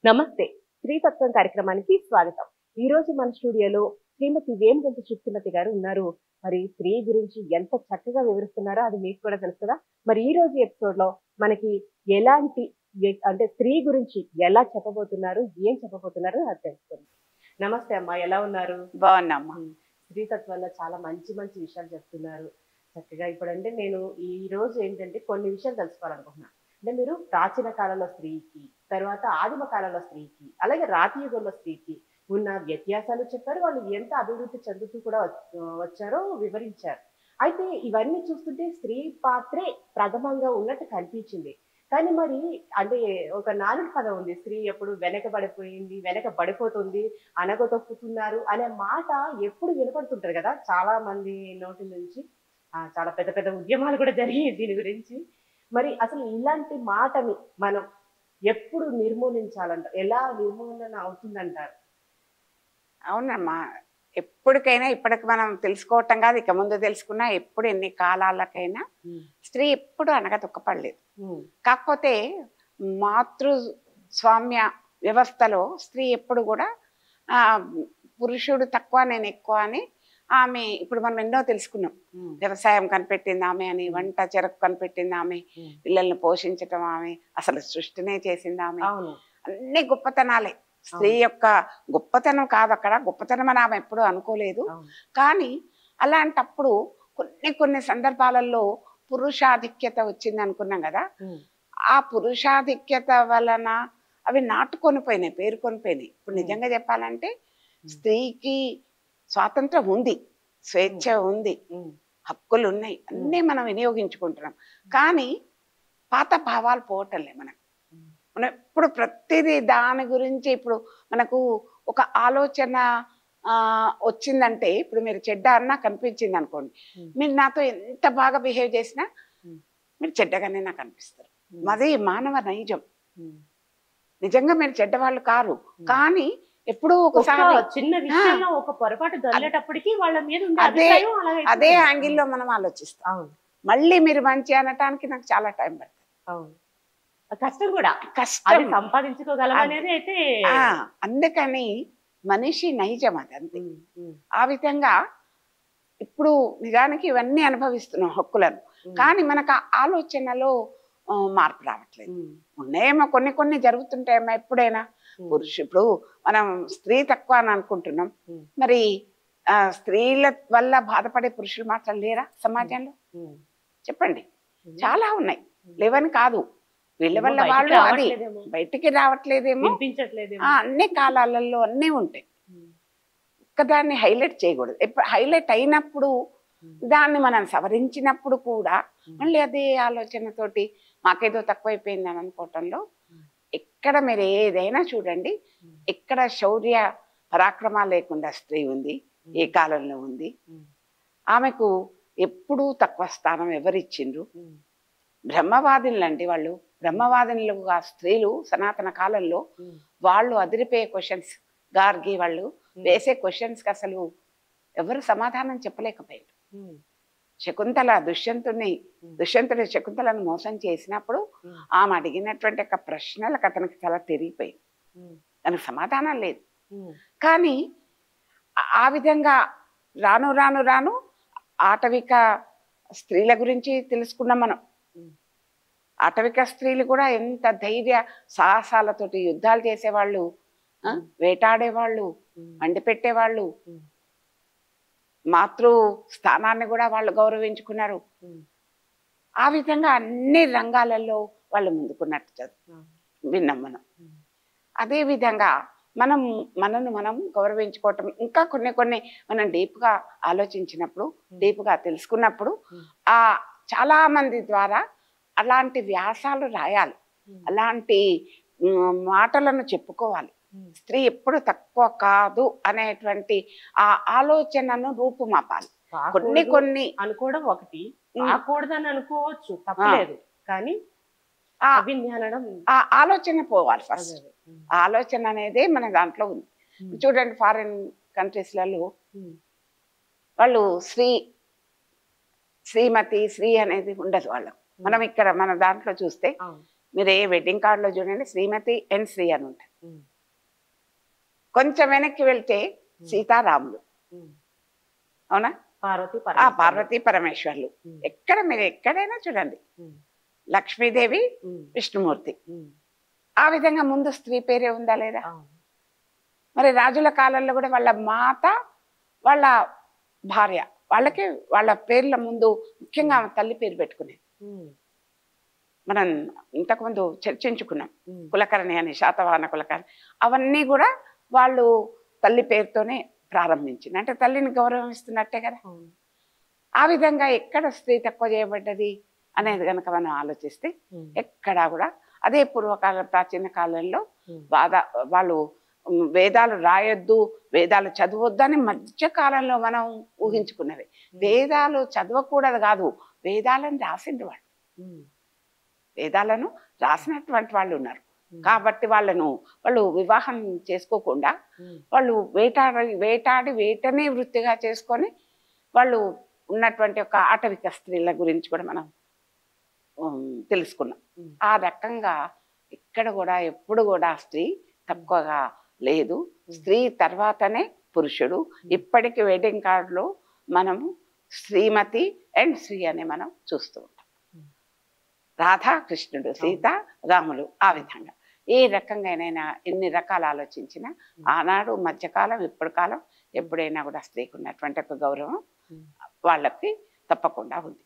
నమస్తే. స్త్రీతత్వం కార్యక్రమానికి స్వాగతం. ఈ రోజు మన స్టూడియోలో శ్రీమతి వేమగంటి శుక్తిమతి గారు ఉన్నారు. మరి స్త్రీ గురించి ఎంత చక్కగా వివరిస్తున్నారో అది మీకు కూడా తెలుసు కదా. మరి ఈ రోజు ఎపిసోడ్ లో మనకి ఎలాంటి అంటే స్త్రీ గురించి ఎలా చెప్పబోతున్నారు, ఏం చెప్పబోతున్నారు అది తెలుసుకుందాం. నమస్తే అమ్మా, ఎలా ఉన్నారు? బాగున్నామ్మా. స్త్రీతత్వంలో చాలా మంచి మంచి విషయాలు చెప్తున్నారు. చక్కగా ఇప్పుడంటే నేను ఈ రోజు ఏంటంటే కొన్ని విషయాలు తెలుసుకోవాలనుకుంటున్నాను. అంటే మీరు ప్రాచీన కాలంలో స్త్రీకి, తర్వాత ఆదిమ కాలంలో స్త్రీకి, అలాగే రాతి యుగంలో స్త్రీకి ఉన్న వ్యత్యాసాలు చెప్పారు. వాళ్ళు ఎంత అభివృద్ధి చెందుతూ కూడా వచ్చారో వివరించారు. అయితే ఇవన్నీ చూస్తుంటే స్త్రీ పాత్రే ప్రథమంగా ఉన్నట్టు కనిపించింది. కానీ మరి అంటే ఒక నానుడి పదం ఉంది, స్త్రీ ఎప్పుడు వెనకబడిపోయింది, వెనక పడిపోతుంది, అనగదొక్కుతున్నారు అనే మాట ఎప్పుడు వినపడుతుంటారు కదా చాలా మంది నోటి నుంచి. చాలా పెద్ద పెద్ద ఉద్యమాలు కూడా జరిగాయి దీని గురించి. మరి అసలు ఇలాంటి మాటని మనం ఎప్పుడు నిర్మూలించాలంటారు? ఎలా నిర్మూలన అవుతుందంటారు? అవునమ్మా, ఎప్పటికైనా ఇప్పటికి మనం తెలుసుకోవటం కాదు, ఇక ముందు తెలుసుకున్నా ఎప్పుడు ఎన్ని కాలాలకైనా స్త్రీ ఎప్పుడు అనగదొక్కపడలేదు. కాకపోతే మాతృస్వామ్య వ్యవస్థలో స్త్రీ ఎప్పుడు కూడా పురుషుడు తక్కువ నేను ఎక్కువ అని ఆమె, ఇప్పుడు మనం ఎన్నో తెలుసుకున్నాం. వ్యవసాయం కనిపెట్టింది ఆమె అని, వంట చెరకు కనిపెట్టింది ఆమె, పిల్లల్ని పోషించటం ఆమె, అసలు సృష్టినే చేసింది ఆమె. అన్ని గొప్పతనాలే. స్త్రీ యొక్క గొప్పతనం కాదు అక్కడ, గొప్పతనం అని ఆమె ఎప్పుడూ అనుకోలేదు. కానీ అలాంటప్పుడు కొన్ని సందర్భాలలో పురుషాధిక్యత వచ్చింది అనుకున్నాం కదా. ఆ పురుషాధిక్యత వలన అవి నాటుకొని పోయినాయి, పేరుకొని పోయినాయి. ఇప్పుడు నిజంగా చెప్పాలంటే స్త్రీకి స్వాతంత్రం ఉంది, స్వేచ్ఛ ఉంది, హక్కులు ఉన్నాయి, అన్నీ మనం వినియోగించుకుంటున్నాం. కానీ పాత భావాలు పోవటంలే మనకు. మనం ఇప్పుడు ప్రతిదీ దాని గురించి ఇప్పుడు మనకు ఒక ఆలోచన వచ్చిందంటే, ఇప్పుడు మీరు చెడ్డ అన్నా కనిపించింది అనుకోండి, మీరు నాతో ఎంత బాగా బిహేవ్ చేసినా మీరు చెడ్డగానే నాకు అనిపిస్తారు. మాది మానవ నైజం. నిజంగా మీరు చెడ్డవాళ్ళు కారు, కానీ ఎప్పుడూ ఒకసారి చిన్న విషయంలో ఒక పొరపాటు దొరికేటప్పటికి వాళ్ళ మీద అదే యాంగిల్లో మనం ఆలోచిస్తాం. మళ్ళీ మీరు మంచి అనటానికి నాకు చాలా టైం పడుతుంది, కష్టం కూడా, కష్టం సంపాదించుకోగలం అనేది అయితే. అందుకని మనిషి నైజం అది, అంతే. ఆ విధంగా ఇప్పుడు నిజానికి ఇవన్నీ అనుభవిస్తున్నాం హక్కులను, కానీ మనకు ఆ ఆలోచనలో మార్పు రావట్లేదు. ఉన్నాయేమో కొన్ని జరుగుతుంటాయేమో ఎప్పుడైనా. ఇప్పుడు మనం స్త్రీ తక్కువ అని అనుకుంటున్నాం, మరి స్త్రీల వల్ల బాధపడే పురుషులు మాత్రం లేరా సమాజంలో? చెప్పండి. చాలా ఉన్నాయి, లేవని కాదు. వీళ్ళ వల్ల వాళ్ళు అది బయటికి రావట్లేదేమో, అన్ని కాలాలలో అన్నీ ఉంటాయి. ఒక్కదాన్ని హైలైట్ చేయకూడదు. ఎప్పుడు హైలైట్ అయినప్పుడు దాన్ని మనం సవరించినప్పుడు కూడా మళ్ళీ అదే ఆలోచనతోటి మాకేదో తక్కువైపోయింది అని అనుకోవటంలో, ఎక్కడ మీరు ఏదైనా చూడండి, ఎక్కడ శౌర్య పరాక్రమ లేకుండా స్త్రీ ఉంది, ఏ కాలంలో ఉంది. ఆమెకు ఎప్పుడూ తక్కువ స్థానం ఎవరిచ్చిండ్రు? బ్రహ్మవాదినులు అంటే వాళ్ళు బ్రహ్మవాదినులుగా స్త్రీలు సనాతన కాలంలో వాళ్ళు అదిరిపోయే క్వశ్చన్స్, గార్గి వాళ్ళు వేసే క్వశ్చన్స్కి అసలు ఎవరు సమాధానం చెప్పలేకపోయారు. శకుంతల దుష్యంతుడి శకుంతలను మోసం చేసినప్పుడు ఆమె అడిగినటువంటి ఒక ప్రశ్నలకు అతనికి చాలా తిరిగిపోయింది, దానికి సమాధానం లేదు. కానీ ఆ విధంగా రాను రాను రాను ఆటవిక స్త్రీల గురించి తెలుసుకున్నాం మనం. ఆటవిక స్త్రీలు కూడా ఎంత ధైర్య సాహసాలతోటి యుద్ధాలు చేసేవాళ్ళు, వేటాడేవాళ్ళు, వండి పెట్టేవాళ్ళు, మాతృ స్థానాన్ని కూడా వాళ్ళు గౌరవించుకున్నారు. ఆ విధంగా అన్ని రంగాలలో వాళ్ళు ముందుకున్నట్టు విన్నాం మనం. అదే విధంగా మనం గౌరవించుకోవటం, ఇంకా కొన్ని మనం డీప్గా ఆలోచించినప్పుడు, డీప్గా తెలుసుకున్నప్పుడు చాలా మంది ద్వారా అలాంటి వ్యాసాలు రాయాలి, అలాంటి మాటలను చెప్పుకోవాలి. స్త్రీ ఎప్పుడు తక్కువ కాదు అనేటువంటి ఆ ఆలోచనను రూపుమాపాలి. కొన్ని అనుకోవడం ఒకటి, కాకూడదని అనుకోవచ్చు, తప్పలేదు, కానీ ఆ ఆలోచన పోవాలి. ఫస్ట్ ఆలోచన అనేది మన దాంట్లో ఉంది. చూడండి, ఫారిన్ కంట్రీస్లలో వాళ్ళు శ్రీమతి, శ్రీ అనేది ఉండదు వాళ్ళకు. మనం ఇక్కడ మన దాంట్లో చూస్తే మీరు ఏ వెడ్డింగ్ కార్డులో చూడండి శ్రీమతి అండ్ శ్రీ అని ఉంటుంది. ఉమ్, కొంచెం వెనక్కి వెళ్తే సీతారాములు, ఉమ్. అవునా? పార్వతి పార్వతీ పరమేశ్వర్లు. ఉమ్, ఎక్కడ మీరు ఎక్కడైనా చూడండి, ఉమ్, లక్ష్మీదేవి, ఉమ్, విష్ణుమూర్తి. ఉమ్. ఆ విధంగా ముందు స్త్రీ పేరే ఉందా లేదా? అవును. మరి రాజుల కాలంలో కూడా వాళ్ళ మాత, వాళ్ళ భార్య, వాళ్ళకి వాళ్ళ పేర్ల ముందు ముఖ్యంగా తల్లి పేరు పెట్టుకునేది. ఉమ్, మనం ఇంతకుముందు చర్చించుకున్నాం, ఉమ్, కులకర్ణి అని, శాతవాహన కులకర్ణి. అవన్నీ కూడా వాళ్ళు తల్లి పేరుతోనే ప్రారంభించింది. అంటే తల్లిని గౌరవం ఇస్తున్నట్టే కదా. అవును. ఆ విధంగా ఎక్కడ స్త్రీ తక్కువ చేయబడ్డది అనేది కనుక మనం ఆలోచిస్తే ఉమ్, ఎక్కడా కూడా అదే పూర్వకాల ప్రాచీన కాలంలో ఉమ్, వాళ్ళు వేదాలు రాయొద్దు, వేదాలు చదవద్దు అని మధ్య కాలంలో మనం ఊహించుకున్నవి. వేదాలు చదవకూడదు కాదు, వేదాలను రాసింది వాళ్ళు, ఉమ్, వేదాలను రాసినటువంటి వాళ్ళు ఉన్నారు. ఉమ్, కాబట్టి వాళ్ళు వివాహం చేసుకోకుండా ఉమ్, వాళ్ళు వేటాడి వేటనే వృత్తిగా చేసుకొని వాళ్ళు ఉన్నటువంటి ఒక ఆటవిక స్త్రీల గురించి కూడా మనం తెలుసుకున్నాం. ఉమ్. ఆ రకంగా ఇక్కడ కూడా ఎప్పుడు కూడా స్త్రీ తక్కువగా లేదు. స్త్రీ తర్వాతనే పురుషుడు. ఇప్పటికి వెడ్డింగ్ కార్డులో మనము శ్రీమతి అండ్ శ్రీ అని మనం చూస్తూ ఉంటాం. రాధా కృష్ణుడు, సీత రాములు. ఆ విధంగా ఏ రకంగానైనా ఎన్ని రకాలు ఆలోచించినా ఆనాడు మధ్యకాలం ఇప్పుడు కాలం ఎప్పుడైనా కూడా స్త్రీకి ఉన్నటువంటి ఒక గౌరవం వాళ్ళకి తప్పకుండా ఉంది.